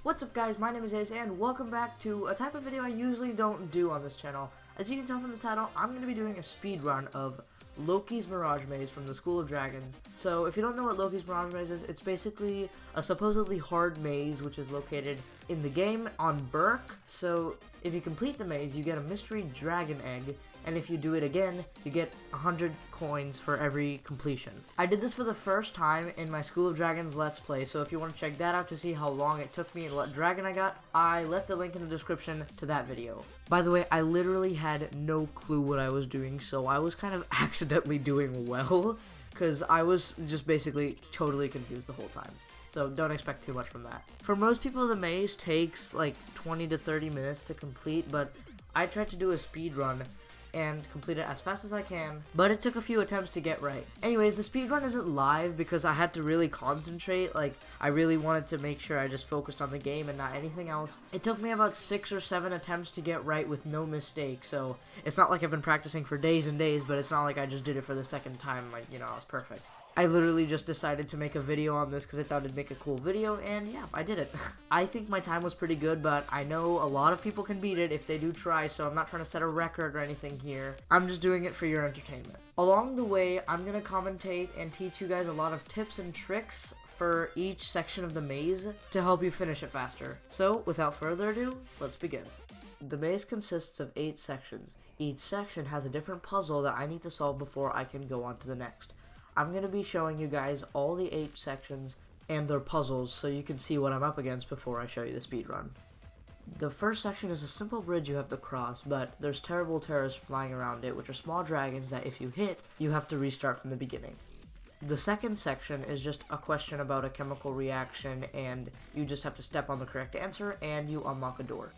What's up guys, my name is Ace and welcome back to a type of video I usually don't do on this channel. As you can tell from the title, I'm going to be doing a speed run of Loki's Mirage Maze from the School of Dragons. So if you don't know what Loki's Mirage Maze is, it's basically a supposedly hard maze which is located in the game on Burke. So if you complete the maze, you get a mystery dragon egg, and if you do it again, you get 100 coins for every completion. I did this for the first time in my School of Dragons Let's Play, so if you want to check that out to see how long it took me and what dragon I got, I left a link in the description to that video. By the way, I literally had no clue what I was doing, so I was kind of accidentally doing well, because I was just basically totally confused the whole time. So don't expect too much from that. For most people, the maze takes like 20 to 30 minutes to complete, but I tried to do a speed run and complete it as fast as I can, but it took a few attempts to get right. Anyways, the speedrun isn't live because I had to really concentrate. Like, I really wanted to make sure I just focused on the game and not anything else. It took me about 6 or 7 attempts to get right with no mistake, so it's not like I've been practicing for days and days, but it's not like I just did it for the second time, like, you know, I was perfect. I literally just decided to make a video on this because I thought it'd make a cool video, and yeah, I did it. I think my time was pretty good, but I know a lot of people can beat it if they do try, so I'm not trying to set a record or anything here. I'm just doing it for your entertainment. Along the way, I'm going to commentate and teach you guys a lot of tips and tricks for each section of the maze to help you finish it faster. So, without further ado, let's begin. The maze consists of 8 sections. Each section has a different puzzle that I need to solve before I can go on to the next. I'm going to be showing you guys all the 8 sections and their puzzles so you can see what I'm up against before I show you the speed run. The first section is a simple bridge you have to cross, but there's terrible terrors flying around it, which are small dragons that if you hit, you have to restart from the beginning. The second section is just a question about a chemical reaction, and you just have to step on the correct answer and you unlock a door.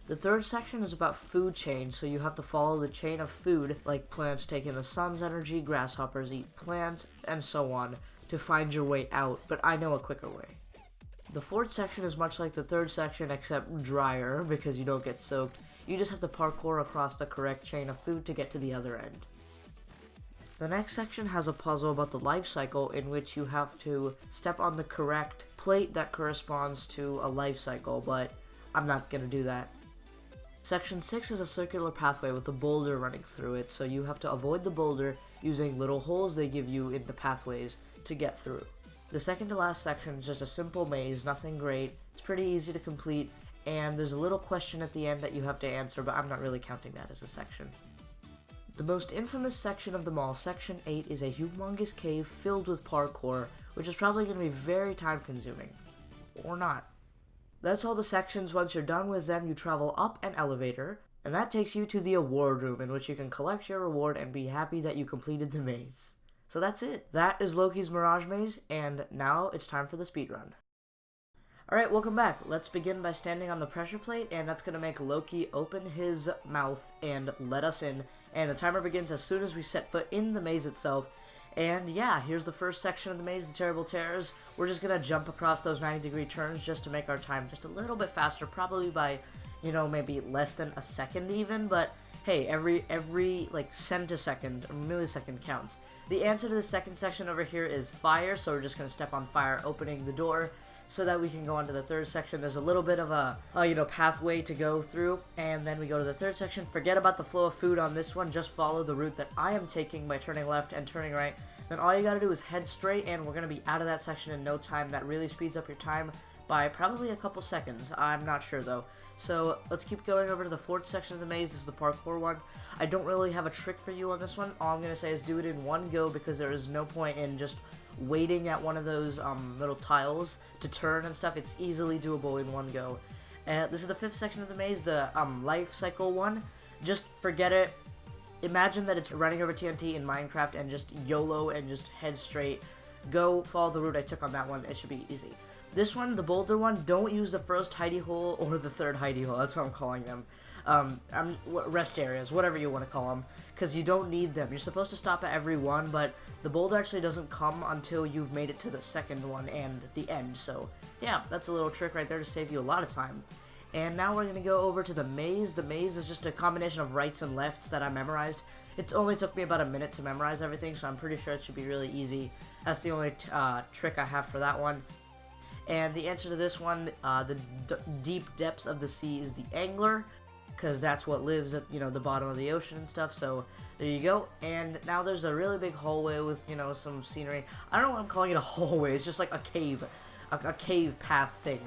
The third section is about food chain, so you have to follow the chain of food, like plants take in the sun's energy, grasshoppers eat plants, and so on, to find your way out, but I know a quicker way. The fourth section is much like the third section, except drier, because you don't get soaked. You just have to parkour across the correct chain of food to get to the other end. The next section has a puzzle about the life cycle, in which you have to step on the correct plate that corresponds to a life cycle, but I'm not gonna do that. Section 6 is a circular pathway with a boulder running through it, so you have to avoid the boulder using little holes they give you in the pathways to get through. The second to last section is just a simple maze, nothing great, it's pretty easy to complete, and there's a little question at the end that you have to answer, but I'm not really counting that as a section. The most infamous section of them all, Section 8, is a humongous cave filled with parkour, which is probably going to be very time consuming. Or not. That's all the sections. Once you're done with them, you travel up an elevator, and that takes you to the award room, in which you can collect your reward and be happy that you completed the maze. So that's it. That is Loki's Mirage Maze, and now it's time for the speedrun. Alright, welcome back. Let's begin by standing on the pressure plate, and that's going to make Loki open his mouth and let us in, and the timer begins as soon as we set foot in the maze itself. And yeah, here's the first section of the maze, the terrible terrors. We're just gonna jump across those 90-degree turns just to make our time just a little bit faster, probably by, you know, maybe less than a second even, but hey, every like centisecond or millisecond counts. The answer to the second section over here is fire, so we're just gonna step on fire, opening the door so that we can go on to the third section. There's a little bit of a pathway to go through, and then we go to the third section. Forget about the flow of food on this one, just follow the route that I am taking by turning left and turning right. Then all you gotta do is head straight, and we're gonna be out of that section in no time. That really speeds up your time by probably a couple seconds. I'm not sure though. So let's keep going over to the fourth section of the maze. This is the parkour one. I don't really have a trick for you on this one. All I'm gonna say is do it in one go, because there is no point in just waiting at one of those little tiles to turn and stuff. It's easily doable in one go. This is the fifth section of the maze, the life cycle one. Just forget it. Imagine that it's running over TNT in Minecraft and just YOLO and just head straight. Go follow the route I took on that one. It should be easy. This one, the boulder one, don't use the first hidey hole or the third hidey hole. That's what I'm calling them. Rest areas, whatever you want to call them, because you don't need them. You're supposed to stop at every one, but the boulder actually doesn't come until you've made it to the second one and the end. So yeah, that's a little trick right there to save you a lot of time. And now we're going to go over to the maze. The maze is just a combination of rights and lefts that I memorized. It only took me about a minute to memorize everything, so I'm pretty sure it should be really easy. That's the only trick I have for that one. And the answer to this one, the deep depths of the sea, is the angler, because that's what lives at, the bottom of the ocean and stuff. So there you go. And now there's a really big hallway with, some scenery. I don't know why I'm calling it a hallway. It's just like a cave, a cave path thing.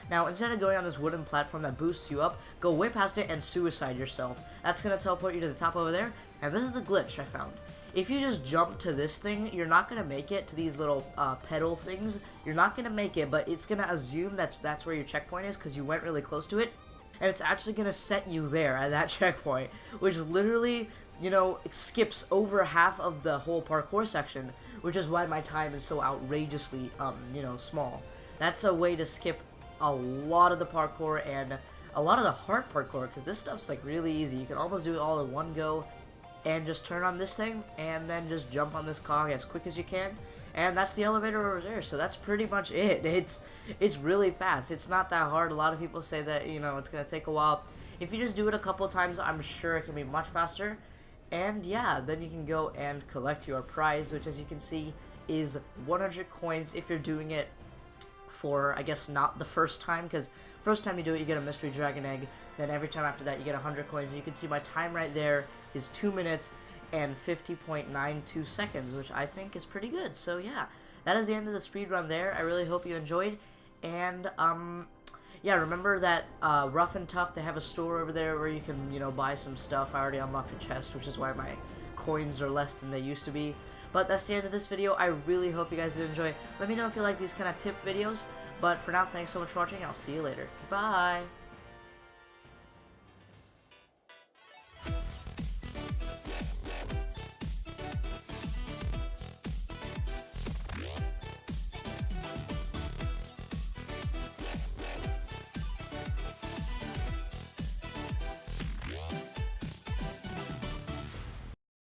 Now, instead of going on this wooden platform that boosts you up, go way past it and suicide yourself. That's going to teleport you to the top over there. And this is the glitch I found. If you just jump to this thing, you're not going to make it to these little pedal things. You're not going to make it, but it's going to assume that's where your checkpoint is because you went really close to it. And it's actually going to set you there at that checkpoint, which literally, skips over half of the whole parkour section, which is why my time is so outrageously, small. That's a way to skip a lot of the parkour and a lot of the hard parkour, because this stuff's like really easy. You can almost do it all in one go and just turn on this thing and then just jump on this cog as quick as you can, and that's the elevator over there. So that's pretty much it. It's really fast. It's not that hard. A lot of people say that it's gonna take a while. If you just do it a couple times, I'm sure it can be much faster. And yeah, then you can go and collect your prize, which, as you can see, is 100 coins if you're doing it for, I guess, not the first time, because first time you do it, you get a mystery dragon egg. Then every time after that, you get 100 coins. And you can see my time right there is 2 minutes and 50.92 seconds, which I think is pretty good. So yeah, that is the end of the speedrun there. I really hope you enjoyed. And yeah, remember that Rough and Tough, they have a store over there where you can, buy some stuff. I already unlocked a chest, which is why my coins are less than they used to be. But that's the end of this video. I really hope you guys did enjoy. Let me know if you like these kind of tip videos. But for now, thanks so much for watching. I'll see you later. Goodbye.